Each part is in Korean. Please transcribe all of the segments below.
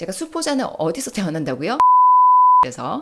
제가 수포자는 어디서 태어난다고요? 그래서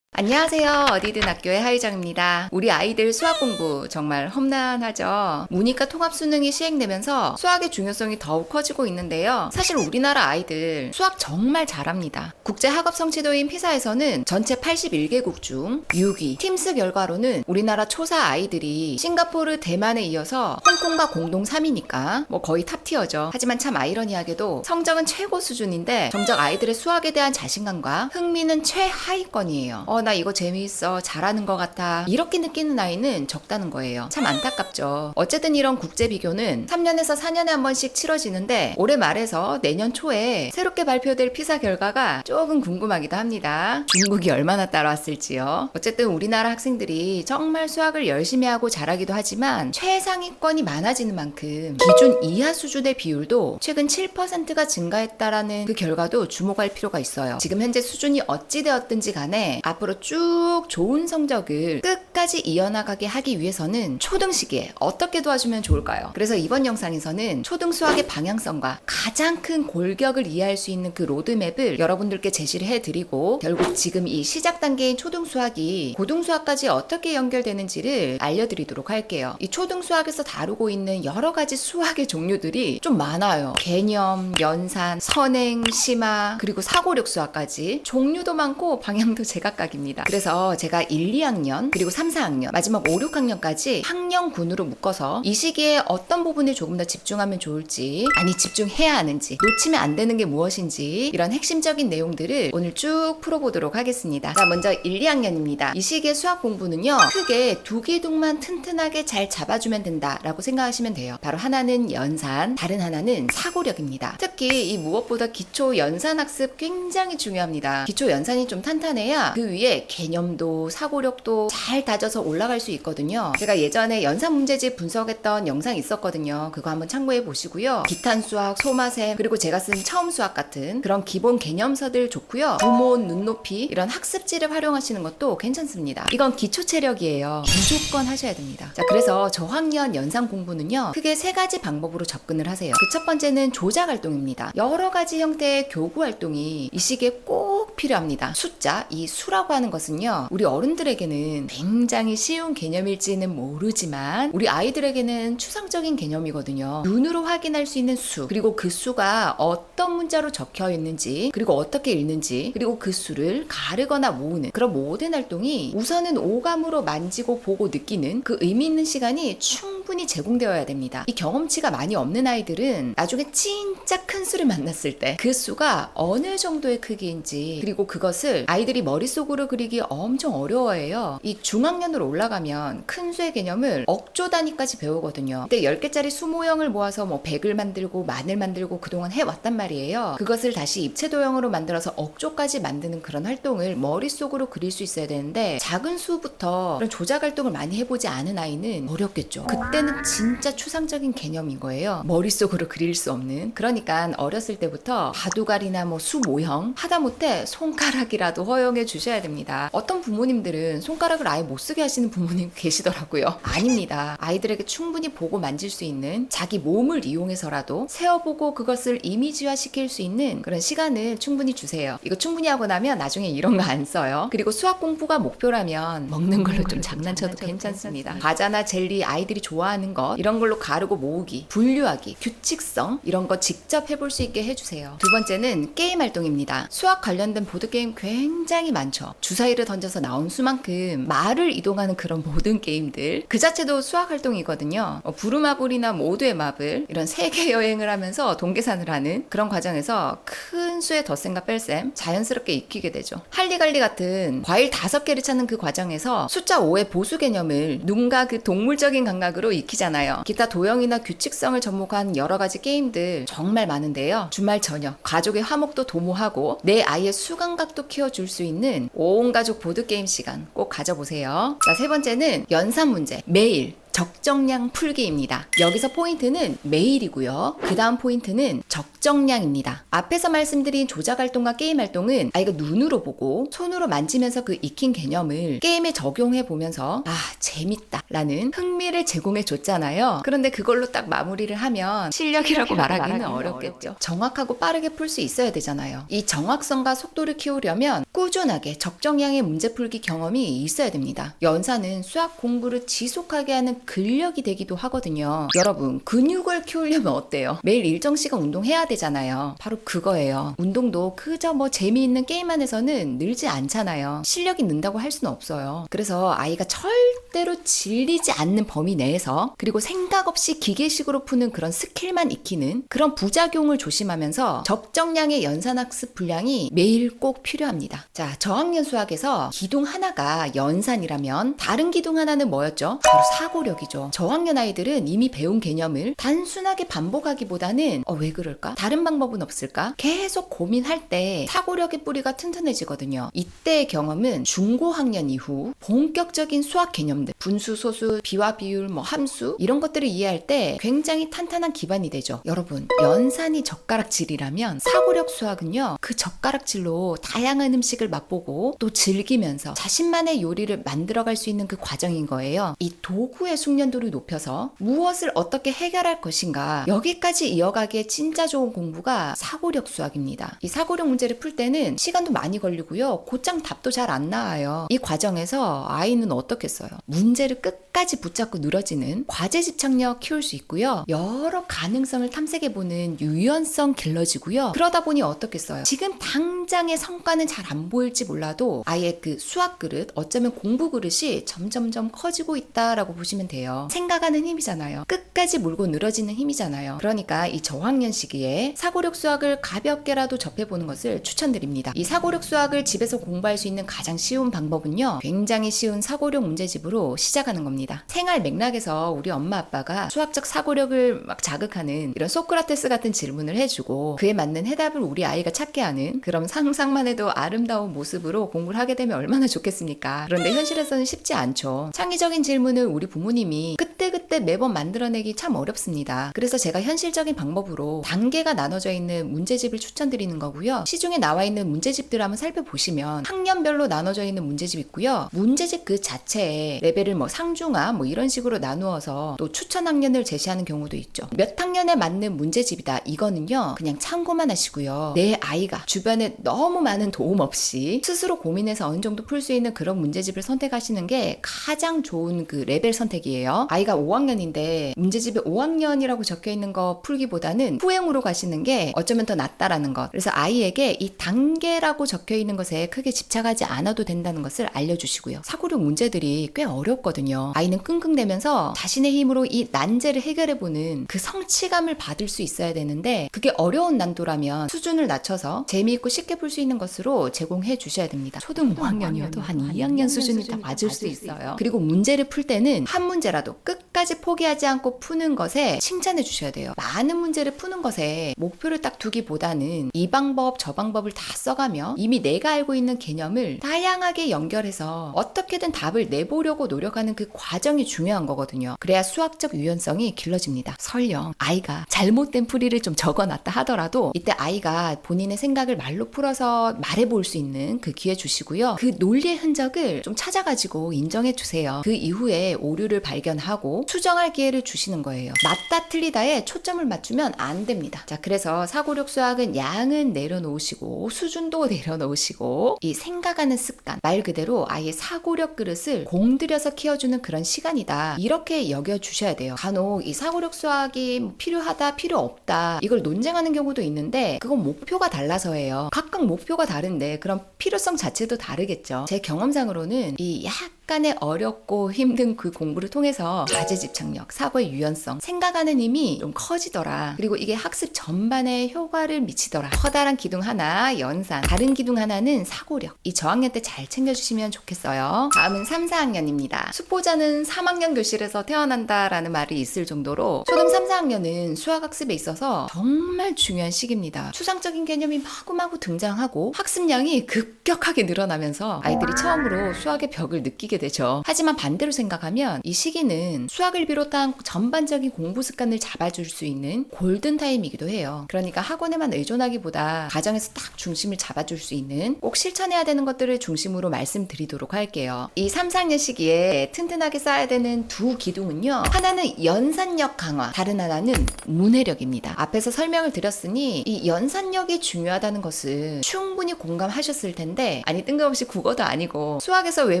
안녕하세요. 어디든 학교의 하유정입니다. 우리 아이들 수학 공부 정말 험난하죠. 문이과 통합수능이 시행되면서 수학의 중요성이 더욱 커지고 있는데요. 사실 우리나라 아이들 수학 정말 잘합니다. 국제학업 성취도인 피사에서는 전체 81개국 중 6위, 팀스 결과로는 우리나라 초사 아이들이 싱가포르, 대만에 이어서 홍콩과 공동 3위니까 뭐 거의 탑티어죠. 하지만 참 아이러니하게도 성적은 최고 수준인데 정작 아이들의 수학에 대한 자신감과 흥미는 최하위권이에요. 나 이거 재미있어, 잘하는 것 같아, 이렇게 느끼는 아이는 적다는 거예요. 참 안타깝죠. 어쨌든 이런 국제 비교는 3년에서 4년에 한 번씩 치러지는데 올해 말에서 내년 초에 새롭게 발표될 피사 결과가 조금 궁금하기도 합니다. 중국이 얼마나 따라왔을지요. 어쨌든 우리나라 학생들이 정말 수학을 열심히 하고 잘하기도 하지만 최상위권이 많아지는 만큼 기준 이하 수준의 비율도 최근 7%가 증가했다라는 그 결과도 주목할 필요가 있어요. 지금 현재 수준이 어찌 되었든지 간에 앞으로 쭉 좋은 성적을 끝까지 이어나가게 하기 위해서는 초등 시기에 어떻게 도와주면 좋을까요? 그래서 이번 영상에서는 초등 수학의 방향성과 가장 큰 골격을 이해할 수 있는 그 로드맵을 여러분들께 제시를 해드리고 결국 지금 이 시작 단계인 초등 수학이 고등 수학까지 어떻게 연결되는지를 알려드리도록 할게요. 이 초등 수학에서 다루고 있는 여러 가지 수학의 종류들이 좀 많아요. 개념, 연산, 선행, 심화, 그리고 사고력 수학까지 종류도 많고 방향도 제각각입니다. 그래서 제가 1, 2학년 그리고 3, 4학년 마지막 5, 6학년까지 학년군으로 묶어서 이 시기에 어떤 부분에 조금 더 집중하면 좋을지, 아니 집중해야 하는지, 놓치면 안 되는 게 무엇인지 이런 핵심적인 내용들을 오늘 쭉 풀어보도록 하겠습니다. 자, 먼저 1, 2학년입니다. 이 시기의 수학 공부는요, 크게 두 기둥만 튼튼하게 잘 잡아주면 된다라고 생각하시면 돼요. 바로 하나는 연산, 다른 하나는 사고력입니다. 특히 이 무엇보다 기초 연산 학습 굉장히 중요합니다. 기초 연산이 좀 탄탄해야 그 위에 개념도 사고력도 잘 다져서 올라갈 수 있거든요. 제가 예전에 연산 문제집 분석했던 영상이 있었거든요. 그거 한번 참고해 보시고요. 기탄 수학, 소마셈, 그리고 제가 쓴 처음 수학 같은 그런 기본 개념서들 좋고요. 구몬, 눈높이 이런 학습지를 활용하시는 것도 괜찮습니다. 이건 기초 체력이에요. 무조건 하셔야 됩니다. 자, 그래서 저학년 연산 공부는요, 크게 세 가지 방법으로 접근을 하세요. 그 첫 번째는 조작 활동입니다. 여러 가지 형태의 교구 활동이 이 시기에 꼭 필요합니다. 숫자, 이 수라고 하는 것은요, 우리 어른들에게는 굉장히 쉬운 개념일지는 모르지만 우리 아이들에게는 추상적인 개념이거든요. 눈으로 확인할 수 있는 수, 그리고 그 수가 어떤 문자로 적혀 있는지, 그리고 어떻게 읽는지, 그리고 그 수를 가르거나 모으는 그런 모든 활동이 우선은 오감으로 만지고 보고 느끼는 그 의미 있는 시간이 충분히 제공되어야 됩니다. 이 경험치가 많이 없는 아이들은 나중에 진짜 큰 수를 만났을 때 그 수가 어느 정도의 크기인지, 그리고 그것을 아이들이 머릿속으로 그리기 엄청 어려워해요. 이 중학년으로 올라가면 큰 수의 개념을 억조 단위까지 배우거든요. 그때 10개짜리 수 모형을 모아서 뭐 100을 만들고 만을 만들고 그동안 해왔단 말이에요. 그것을 다시 입체도형으로 만들어서 억조까지 만드는 그런 활동을 머릿속으로 그릴 수 있어야 되는데 작은 수부터 그런 조작 활동을 많이 해보지 않은 아이는 어렵겠죠. 그때는 진짜 추상적인 개념인 거예요. 머릿속으로 그릴 수 없는. 그러니까 어렸을 때부터 바둑알이나 뭐 수 모형 하다못해 손가락이라도 허용해 주셔야 됩니다. 어떤 부모님들은 손가락을 아예 못 쓰게 하시는 부모님 계시더라고요. 아닙니다. 아이들에게 충분히 보고 만질 수 있는, 자기 몸을 이용해서라도 세어보고 그것을 이미지화 시킬 수 있는 그런 시간을 충분히 주세요. 이거 충분히 하고 나면 나중에 이런 거 안 써요. 그리고 수학 공부가 목표라면 먹는 걸로 좀 장난쳐도 괜찮습니다. 과자나 젤리, 아이들이 좋아하는 것 이런 걸로 가르고 모으기, 분류하기, 규칙성 이런 거 직접 해볼 수 있게 해주세요. 두 번째는 게임 활동입니다. 수학 관련된 보드게임 굉장히 많죠. 주사위를 던져서 나온 수만큼 말을 이동하는 그런 모든 게임들 그 자체도 수학 활동이거든요. 부루마블이나 모두의 마블 이런 세계 여행을 하면서 동계산을 하는 그런 과정에서 큰 수의 덧셈과 뺄셈 자연스럽게 익히게 되죠. 할리갈리 같은 과일 5개를 찾는 그 과정에서 숫자 5의 보수 개념을 눈과 그 동물적인 감각으로 익히잖아요. 기타 도형이나 규칙성을 접목한 여러 가지 게임들 정말 많은데요. 주말 저녁 가족의 화목도 도모하고 내 아이의 수감각도 키워줄 수 있는 온 가족 보드게임 시간 꼭 가져보세요. 자, 세 번째는 연산 문제. 매일 적정량 풀기입니다. 여기서 포인트는 매일이고요. 그 다음 포인트는 적정량입니다. 앞에서 말씀드린 조작활동과 게임활동은 아이가 눈으로 보고 손으로 만지면서 그 익힌 개념을 게임에 적용해 보면서 재밌다 라는 흥미를 제공해 줬잖아요. 그런데 그걸로 딱 마무리를 하면 실력이라고 말하기는 어렵겠죠. 정확하고 빠르게 풀 수 있어야 되잖아요. 이 정확성과 속도를 키우려면 꾸준하게 적정량의 문제풀기 경험이 있어야 됩니다. 연산은 수학 공부를 지속하게 하는 근력이 되기도 하거든요. 여러분, 근육을 키우려면 어때요? 매일 일정 시간 운동해야 되잖아요. 바로 그거예요. 운동도 그저 재미있는 게임 안에서는 늘지 않잖아요. 실력이 는다고 할 수는 없어요. 그래서 아이가 절대로 질리지 않는 범위 내에서, 그리고 생각 없이 기계식으로 푸는 그런 스킬만 익히는 그런 부작용을 조심하면서 적정량의 연산학습 분량이 매일 꼭 필요합니다. 자, 저학년 수학에서 기둥 하나가 연산이라면 다른 기둥 하나는 뭐였죠? 바로 사고력이죠. 저학년 아이들은 이미 배운 개념을 단순하게 반복하기보다는 왜 그럴까? 다른 방법은 없을까? 계속 고민할 때 사고력의 뿌리가 튼튼해지거든요. 이때의 경험은 중고학년 이후 본격적인 수학 개념들, 분수, 소수, 비와 비율, 함수 이런 것들을 이해할 때 굉장히 탄탄한 기반이 되죠. 여러분, 연산이 젓가락질이라면 사고력 수학은요, 그 젓가락질로 다양한 음식을 맛보고 또 즐기면서 자신만의 요리를 만들어갈 수 있는 그 과정인 거예요. 이 도구의 숙련도를 높여서 무엇을 어떻게 해결할 것인가, 여기까지 이어가기에 진짜 좋은 공부가 사고력 수학입니다. 이 사고력 문제를 풀 때는 시간도 많이 걸리고요, 곧장 답도 잘 안 나와요. 이 과정에서 아이는 어떻겠어요? 문제를 끝까지 붙잡고 늘어지는 과제 집착력 키울 수 있고요, 여러 가능성을 탐색해보는 유연성 길러지고요. 그러다 보니 어떻겠어요? 지금 당장의 성과는 잘 안 보일지 몰라도 아이의 그 수학 그릇, 어쩌면 공부 그릇이 점점점 커지고 있다라고 보시면 돼요. 생각하는 힘이잖아요. 끝까지 물고 늘어지는 힘이잖아요. 그러니까 이 저학년 시기에 사고력 수학을 가볍게라도 접해보는 것을 추천드립니다. 이 사고력 수학을 집에서 공부할 수 있는 가장 쉬운 방법은요, 굉장히 쉬운 사고력 문제집으로 시작하는 겁니다. 생활 맥락에서 우리 엄마 아빠가 수학적 사고력을 막 자극하는 이런 소크라테스 같은 질문을 해주고 그에 맞는 해답을 우리 아이가 찾게 하는, 그럼 상상만 해도 아름다운 모습으로 공부를 하게 되면 얼마나 좋겠습니까? 그런데 현실에서는 쉽지 않죠. 창의적인 질문을 우리 부모님이 그때그때 매번 만들어내기 참 어렵습니다. 그래서 제가 현실적인 방법으로 단계가 나눠져 있는 문제집을 추천드리는 거고요. 시중에 나와 있는 문제집들을 한번 살펴보시면 학년별로 나눠져 있는 문제집 있고요. 문제집 그 자체에 레벨을 상중하 이런 식으로 나누어서 또 추천 학년을 제시하는 경우도 있죠. 몇 학년에 맞는 문제집이다, 이거는요 그냥 참고만 하시고요. 내 아이가 주변에 너무 많은 도움 없이 스스로 고민해서 어느 정도 풀 수 있는 그런 문제집을 선택하시는 게 가장 좋은 그 레벨 선택이에요. 아이가 5학년인데 문제집에 5학년이라고 적혀 있는 거 풀기보다는 후행으로 가시는 게 어쩌면 더 낫다라는 것. 그래서 아이에게 이 단계라고 적혀 있는 것에 크게 집착하지 않아도 된다는 것을 알려주시고요. 사고력 문제들이 꽤 어렵거든요. 아이는 끙끙대면서 자신의 힘으로 이 난제를 해결해보는 그 성취감을 받을 수 있어야 되는데, 그게 어려운 난도라면 수준을 낮춰서 재미있고 쉽게 풀 수 있는 것으로 제공해 주셔야 됩니다. 초등 5학년이어도 한 2학년 수준이 다 맞을 수 있어요. 그리고 문제를 풀 때는 한 문제라도 끝까지 포기하지 않고 푸는 것에 칭찬해 주셔야 돼요. 많은 문제를 푸는 것에 목표를 딱 두기보다는 이 방법 저 방법을 다 써가며 이미 내가 알고 있는 개념을 다양하게 연결해서 어떻게든 답을 내보려고 노력하는 그 과정이 중요한 거거든요. 그래야 수학적 유연성이 길러집니다. 설령 아이가 잘못된 풀이를 좀 적어놨다 하더라도 이때 아이가 본인의 생각을 말로 풀어서 말해볼 수 있는 그 기회 주시고요. 그 논리의 흔적을 좀 찾아가지고 인정해 주세요. 그 이후에 오류를 발견하고 수정할 기회를 주시는 거예요. 맞다 틀리다에 초점을 맞추면 안 됩니다. 자, 그래서 사고력 수학은 양은 내려놓으시고 수준도 내려놓으시고 이 생각하는 습관, 말 그대로 아이의 사고력 그릇을 공들여서 키워주는 그런 시간이다, 이렇게 여겨주셔야 돼요. 간혹 이 사고력 수학이 필요하다 필요 없다 이걸 논쟁하는 경우도 있는데, 그건 목표가 달라서예요. 각각 목표가 다른데 그럼 필요성 자체도 다르겠죠. 제 경험상으로는 이 약간의 어렵고 힘든 그 공부를 통해서 과제 집착력, 사고의 유연성, 생각하는 힘이 좀 커지더라. 그리고 이게 학습 전반에 효과를 미치더라. 커다란 기둥 하나 연산, 다른 기둥 하나는 사고력. 이 저학년 때 잘 챙겨주시면 좋겠어요. 다음은 3, 4학년입니다. 수포자는 3학년 교실에서 태어난다라는 말이 있을 정도로 초등 3, 4학년은 수학학습에 있어서 정말 중요한 시기입니다. 추상적인 개념이 마구마구 등장하고 학습량이 급격하게 늘어나면서 아이들이 처음으로 수학의 벽을 느끼게 놓치게 되죠. 하지만 반대로 생각하면 이 시기는 수학을 비롯한 전반적인 공부 습관을 잡아줄 수 있는 골든타임이기도 해요. 그러니까 학원에만 의존하기보다 가정에서 딱 중심을 잡아줄 수 있는 꼭 실천해야 되는 것들을 중심으로 말씀드리도록 할게요. 이 3, 4학년 시기에 튼튼하게 쌓아야 되는 두 기둥은요. 하나는 연산력 강화, 다른 하나는 문해력입니다. 앞에서 설명을 드렸으니 이 연산력이 중요하다는 것은 충분히 공감하셨을 텐데, 아니 뜬금없이 국어도 아니고 수학에서 왜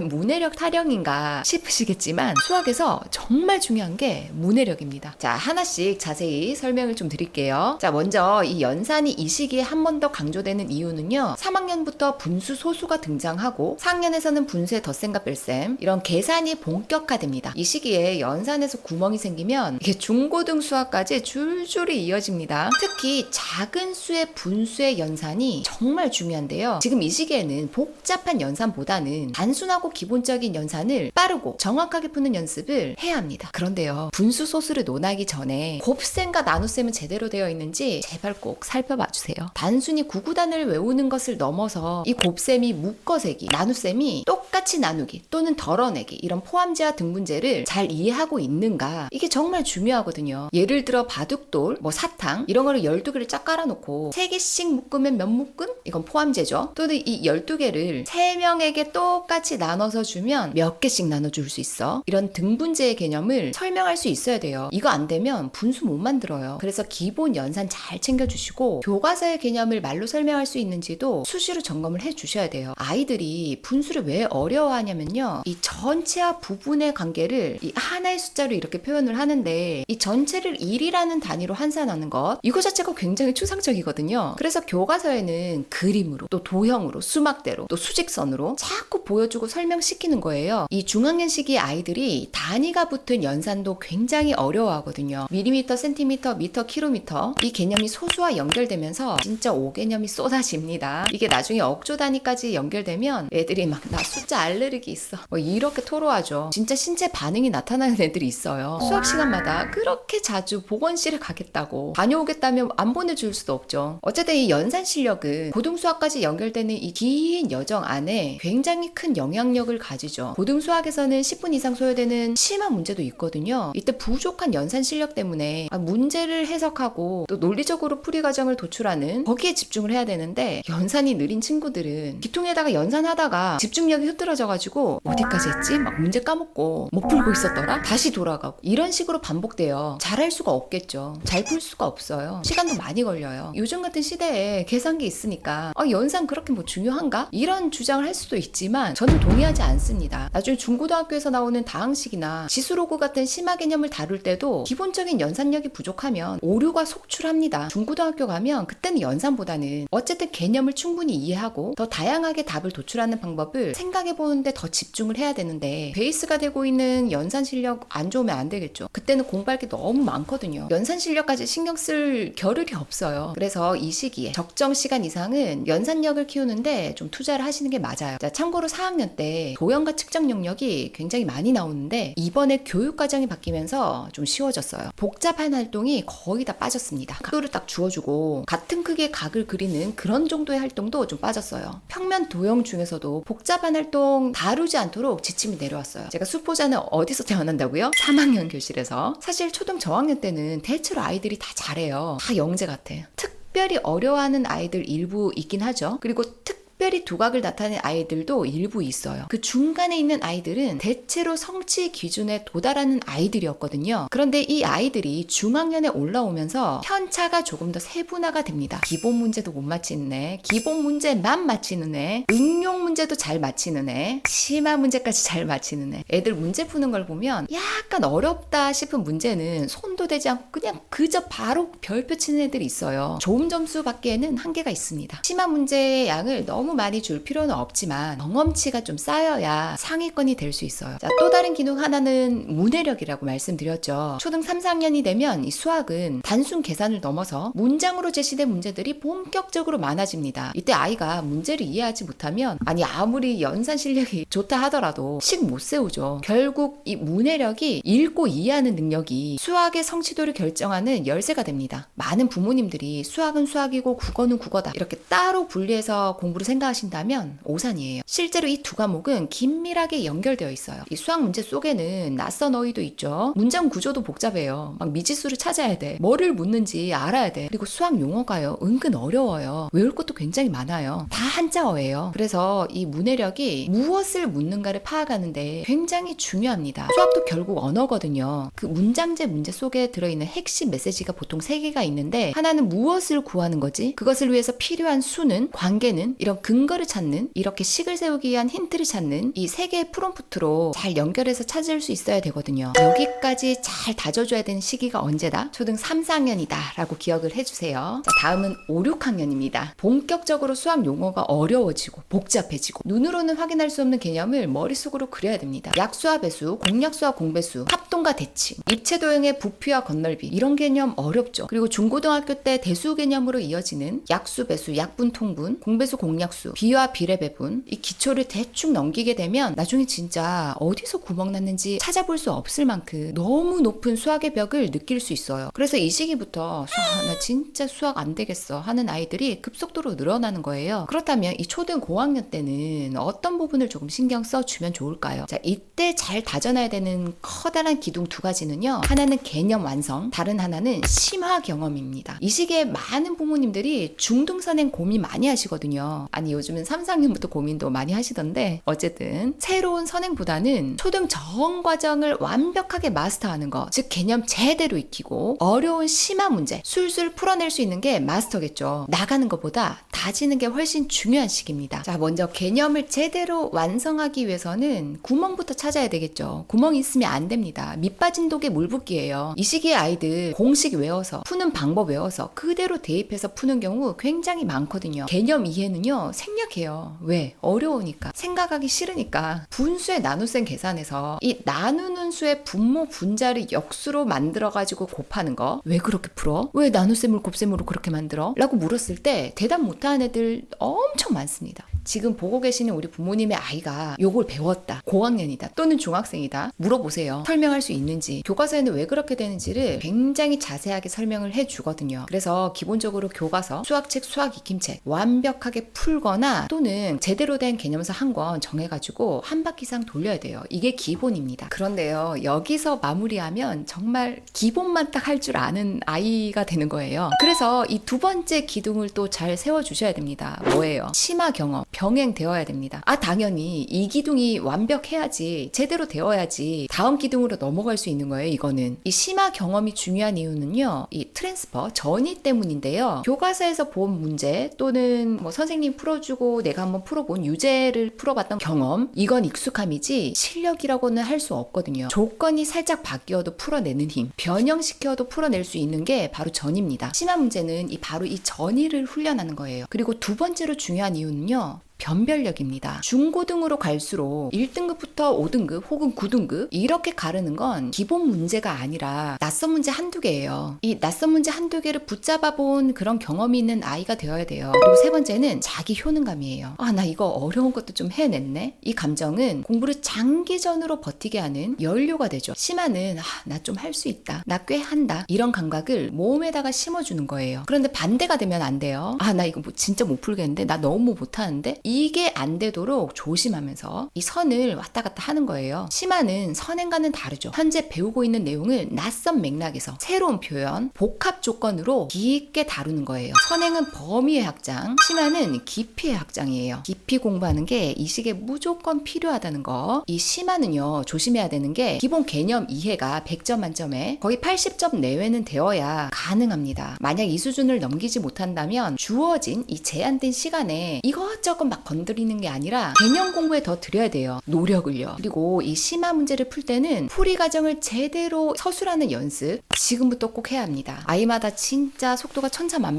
문해력 타령인가 싶으시겠지만 수학에서 정말 중요한 게 문해력입니다. 자, 하나씩 자세히 설명을 좀 드릴게요. 자, 먼저 이 연산이 이 시기에 한 번 더 강조되는 이유는요. 3학년부터 분수 소수가 등장하고 4학년에서는 분수의 덧셈과 뺄셈, 이런 계산이 본격화됩니다. 이 시기에 연산에서 구멍이 생기면 이게 중고등 수학까지 줄줄이 이어집니다. 특히 작은 수의 분수의 연산이 정말 중요한데요. 지금 이 시기에는 복잡한 연산보다는 단순하고 기본적인 연산을 빠르고 정확하게 푸는 연습을 해야 합니다. 그런데요, 분수 소수를 논하기 전에 곱셈과 나눗셈은 제대로 되어 있는지 제발 꼭 살펴봐 주세요. 단순히 구구단을 외우는 것을 넘어서 이 곱셈이 묶어세기, 나눗셈이 똑같이 나누기 또는 덜어내기, 이런 포함제와 등분제를 잘 이해하고 있는가, 이게 정말 중요하거든요. 예를 들어 바둑돌, 사탕 이런 거를 12개를 쫙 깔아놓고 3개씩 묶으면 몇 묶음? 이건 포함제죠. 또는 이 12개를 3명에게 똑같이 나눠서 주면 몇 개씩 나눠줄 수 있어. 이런 등분제의 개념을 설명할 수 있어야 돼요. 이거 안 되면 분수 못 만들어요. 그래서 기본 연산 잘 챙겨주시고 교과서의 개념을 말로 설명할 수 있는지도 수시로 점검을 해주셔야 돼요. 아이들이 분수를 왜 어려워하냐면요, 이 전체와 부분의 관계를 이 하나의 숫자로 이렇게 표현을 하는데 이 전체를 1이라는 단위로 환산하는 것, 이거 자체가 굉장히 추상적이거든요. 그래서 교과서에는 그림으로 또 도형으로 수막대로 또 수직선으로 자꾸 보여주고 설명시키는 거예요. 이 중학년 시기 아이들이 단위가 붙은 연산도 굉장히 어려워하거든요. 밀리미터, 센티미터, 미터, 킬로미터, 이 개념이 소수와 연결되면서 진짜 5개념이 쏟아집니다. 이게 나중에 억조 단위까지 연결되면 애들이 막 나 숫자 알레르기 있어 이렇게 토로하죠. 진짜 신체 반응이 나타나는 애들이 있어요. 수학 시간마다 그렇게 자주 보건실에 가겠다고, 다녀오겠다면 안 보내줄 수도 없죠. 어쨌든 이 연산 실력은 고등수학까지 연결되는 이 긴 여정 안에 굉장히 큰 영향력을 가지죠. 고등수학에서는 10분 이상 소요되는 심한 문제도 있거든요. 이때 부족한 연산 실력 때문에 문제를 해석하고 또 논리적으로 풀이 과정을 도출하는 거기에 집중을 해야 되는데, 연산이 느린 친구들은 기통에다가 연산하다가 집중력이 흐트러져가지고 어디까지 했지? 막 문제 까먹고 못 풀고 있었더라? 다시 돌아가고 이런 식으로 반복돼요. 잘할 수가 없겠죠. 잘 풀 수가 없어요. 시간도 많이 걸려요. 요즘 같은 시대에 계산기 있으니까 연산 그렇게 중요한가? 이런 주장을 할 수도 있지만 저는 동의하지 않습니다. 나중에 중고등학교에서 나오는 다항식이나 지수로그 같은 심화 개념을 다룰 때도 기본적인 연산력이 부족하면 오류가 속출합니다. 중고등학교 가면 그때는 연산보다는 어쨌든 개념을 충분히 이해하고 더 다양하게 답을 도출하는 방법을 생각해 보는데 더 집중을 해야 되는데, 베이스가 되고 있는 연산 실력 안 좋으면 안 되겠죠. 그때는 공부할 게 너무 많거든요. 연산 실력까지 신경 쓸 겨를이 없어요. 그래서 이 시기에 적정 시간 이상은 연산력을 키우는데 좀 투자를 하시는 게 맞아요. 자, 참고로 4학년 때 도형과 측정 영역이 굉장히 많이 나오는데 이번에 교육 과정이 바뀌면서 좀 쉬워졌어요. 복잡한 활동이 거의 다 빠졌습니다. 각도를 딱 주어주고 같은 크기의 각을 그리는 그런 정도의 활동도 좀 빠졌어요. 평면 도형 중에서도 복잡한 활동 다루지 않도록 지침이 내려왔어요. 제가 수포자는 어디서 태어난다고요? 3학년 교실에서. 사실 초등 저학년 때는 대체로 아이들이 다 잘해요. 다 영재 같아요. 특별히 어려워하는 아이들 일부 있긴 하죠. 그리고 특별히 두각을 나타낸 아이들도 일부 있어요. 그 중간에 있는 아이들은 대체로 성취 기준에 도달하는 아이들이었거든요. 그런데 이 아이들이 중학년에 올라오면서 편차가 조금 더 세분화가 됩니다. 기본 문제도 못 맞히는 애, 기본 문제만 맞히는 애, 응용 문제도 잘 맞히는 애, 심화 문제까지 잘 맞히는 애. 애들 문제 푸는 걸 보면 약간 어렵다 싶은 문제는 손도 대지 않고 그냥 그저 바로 별표 치는 애들이 있어요. 좋은 점수 받기에는 한계가 있습니다. 심화 문제의 양을 너무 많이 줄 필요는 없지만 경험치가 좀 쌓여야 상위권이 될 수 있어요. 자, 또 다른 기능 하나는 문해력이라고 말씀드렸죠. 초등 3, 4학년이 되면 이 수학은 단순 계산을 넘어서 문장으로 제시된 문제들이 본격적으로 많아집니다. 이때 아이가 문제를 이해하지 못하면 아무리 연산 실력이 좋다 하더라도 식 못 세우죠. 결국 이 문해력이 읽고 이해하는 능력이 수학의 성취도를 결정하는 열쇠가 됩니다. 많은 부모님들이 수학은 수학이고 국어는 국어다 이렇게 따로 분리해서 공부를 생각하시는 한다 하신다면 오산이에요. 실제로 이 두 과목은 긴밀하게 연결되어 있어요. 이 수학 문제 속에는 낯선 어휘도 있죠. 문장 구조도 복잡해요. 막 미지수를 찾아야 돼. 뭐를 묻는지 알아야 돼. 그리고 수학 용어가요, 은근 어려워요. 외울 것도 굉장히 많아요. 다 한자어예요. 그래서 이 문해력이 무엇을 묻는가를 파악하는데 굉장히 중요합니다. 수학도 결국 언어거든요. 그 문장제 문제 속에 들어있는 핵심 메시지가 보통 3개가 있는데, 하나는 무엇을 구하는 거지? 그것을 위해서 필요한 수는, 관계는, 이런 근거를 찾는, 이렇게 식을 세우기 위한 힌트를 찾는 이 3개의 프롬프트로 잘 연결해서 찾을 수 있어야 되거든요. 여기까지 잘 다져줘야 되는 시기가 언제다? 초등 3, 4학년이다 라고 기억을 해주세요. 자, 다음은 5, 6학년입니다. 본격적으로 수학 용어가 어려워지고 복잡해지고 눈으로는 확인할 수 없는 개념을 머릿속으로 그려야 됩니다. 약수와 배수, 공약수와 공배수, 합동과 대칭, 입체도형의 부피와 건널비, 이런 개념 어렵죠. 그리고 중고등학교 때 대수 개념으로 이어지는 약수, 배수, 약분, 통분, 공배수, 공약수, 비와 비례 배분, 이 기초를 대충 넘기게 되면 나중에 진짜 어디서 구멍 났는지 찾아볼 수 없을 만큼 너무 높은 수학의 벽을 느낄 수 있어요. 그래서 이 시기부터 나 진짜 수학 안 되겠어 하는 아이들이 급속도로 늘어나는 거예요. 그렇다면 이 초등 고학년 때는 어떤 부분을 조금 신경 써주면 좋을까요? 자, 이때 잘 다져놔야 되는 커다란 기둥 2가지는요. 하나는 개념 완성, 다른 하나는 심화 경험입니다. 이 시기에 많은 부모님들이 중등 선행 고민 많이 하시거든요. 아니, 요즘은 3, 4학년부터 고민도 많이 하시던데, 어쨌든 새로운 선행보다는 초등 전 과정을 완벽하게 마스터하는 거, 즉 개념 제대로 익히고 어려운 심화 문제 술술 풀어낼 수 있는 게 마스터겠죠. 나가는 것보다 다지는 게 훨씬 중요한 시기입니다. 자, 먼저 개념을 제대로 완성하기 위해서는 구멍부터 찾아야 되겠죠. 구멍이 있으면 안 됩니다. 밑 빠진 독에 물 붓기예요. 이 시기에 아이들 공식 외워서, 푸는 방법 외워서 그대로 대입해서 푸는 경우 굉장히 많거든요. 개념 이해는요, 생략해요. 왜? 어려우니까. 생각하기 싫으니까. 분수의 나눗셈 계산해서 이 나누는 수의 분모 분자를 역수로 만들어가지고 곱하는 거, 왜 그렇게 풀어? 왜 나눗셈을 곱셈으로 그렇게 만들어? 라고 물었을 때 대답 못하는 애들 엄청 많습니다. 지금 보고 계시는 우리 부모님의 아이가 요걸 배웠다, 고학년이다, 또는 중학생이다, 물어보세요. 설명할 수 있는지, 교과서에는 왜 그렇게 되는지를 굉장히 자세하게 설명을 해주거든요. 그래서 기본적으로 교과서, 수학책, 수학 익힘책 완벽하게 풀거나, 또는 제대로 된 개념서 한 권 정해가지고 한 바퀴 이상 돌려야 돼요. 이게 기본입니다. 그런데요, 여기서 마무리하면 정말 기본만 딱 할 줄 아는 아이가 되는 거예요. 그래서 이 2번째 기둥을 또 잘 세워주셔야 됩니다. 뭐예요? 심화 경험, 병행되어야 됩니다. 당연히 이 기둥이 완벽해야지, 제대로 되어야지 다음 기둥으로 넘어갈 수 있는 거예요. 이거는 이 심화 경험이 중요한 이유는요, 이 트랜스퍼, 전이 때문인데요. 교과서에서 본 문제, 또는 뭐 선생님 풀어주고 내가 한번 풀어본 유제를 풀어봤던 경험, 이건 익숙함이지 실력이라고는 할 수 없거든요. 조건이 살짝 바뀌어도 풀어내는 힘, 변형시켜도 풀어낼 수 있는 게 바로 전입니다. 심화 문제는 바로 이 전이를 훈련하는 거예요. 그리고 2번째로 중요한 이유는요, 변별력입니다. 중고등으로 갈수록 1등급부터 5등급 혹은 9등급 이렇게 가르는 건 기본 문제가 아니라 낯선 문제 한두 개예요. 이 낯선 문제 한두 개를 붙잡아 본 그런 경험이 있는 아이가 되어야 돼요. 그리고 3번째는 자기 효능감이에요. 나 이거 어려운 것도 좀 해냈네. 이 감정은 공부를 장기전으로 버티게 하는 연료가 되죠. 심화는 나 좀 할 수 있다, 나 꽤 한다, 이런 감각을 몸에다가 심어주는 거예요. 그런데 반대가 되면 안 돼요. 나 이거 진짜 못 풀겠는데, 나 너무 못하는데, 이게 안 되도록 조심하면서 이 선을 왔다 갔다 하는 거예요. 심화는 선행과는 다르죠. 현재 배우고 있는 내용을 낯선 맥락에서 새로운 표현, 복합 조건으로 깊게 다루는 거예요. 선행은 범위의 확장, 심화는 깊이의 확장이에요. 깊이 공부하는 게 이 시기에 무조건 필요하다는 거. 이 심화는요, 조심해야 되는 게 기본 개념 이해가 100점 만점에 거의 80점 내외는 되어야 가능합니다. 만약 이 수준을 넘기지 못한다면 주어진 이 제한된 시간에 이것저것 막 건드리는 게 아니라 개념 공부에 더 들여야 돼요. 노력을요. 그리고 이 심화 문제를 풀 때는 풀이 과정을 제대로 서술하는 연습 지금부터 꼭 해야 합니다. 아이마다 진짜 속도가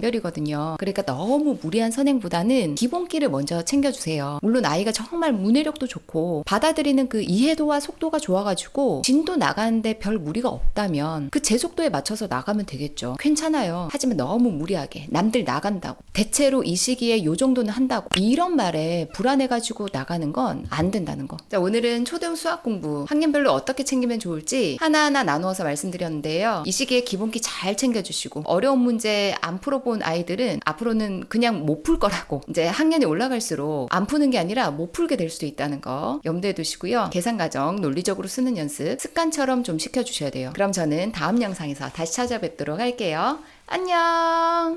천차만별이거든요. 그러니까 너무 무리한 선행보다는 기본기를 먼저 챙겨주세요. 물론 아이가 정말 문해력도 좋고 받아들이는 그 이해도와 속도가 좋아가지고 진도 나가는데 별 무리가 없다면 그 제 속도에 맞춰서 나가면 되겠죠. 괜찮아요. 하지만 너무 무리하게 남들 나간다고, 대체로 이 시기에 요 정도는 한다고, 이런 말 날에 불안해가지고 나가는 건 안 된다는 거. 자, 오늘은 초등 수학 공부 학년별로 어떻게 챙기면 좋을지 하나하나 나누어서 말씀드렸는데요. 이 시기에 기본기 잘 챙겨주시고 어려운 문제 안 풀어본 아이들은 앞으로는 그냥 못 풀 거라고, 이제 학년이 올라갈수록 안 푸는 게 아니라 못 풀게 될 수도 있다는 거 염두에 두시고요. 계산 과정 논리적으로 쓰는 연습 습관처럼 좀 시켜주셔야 돼요. 그럼 저는 다음 영상에서 다시 찾아뵙도록 할게요. 안녕.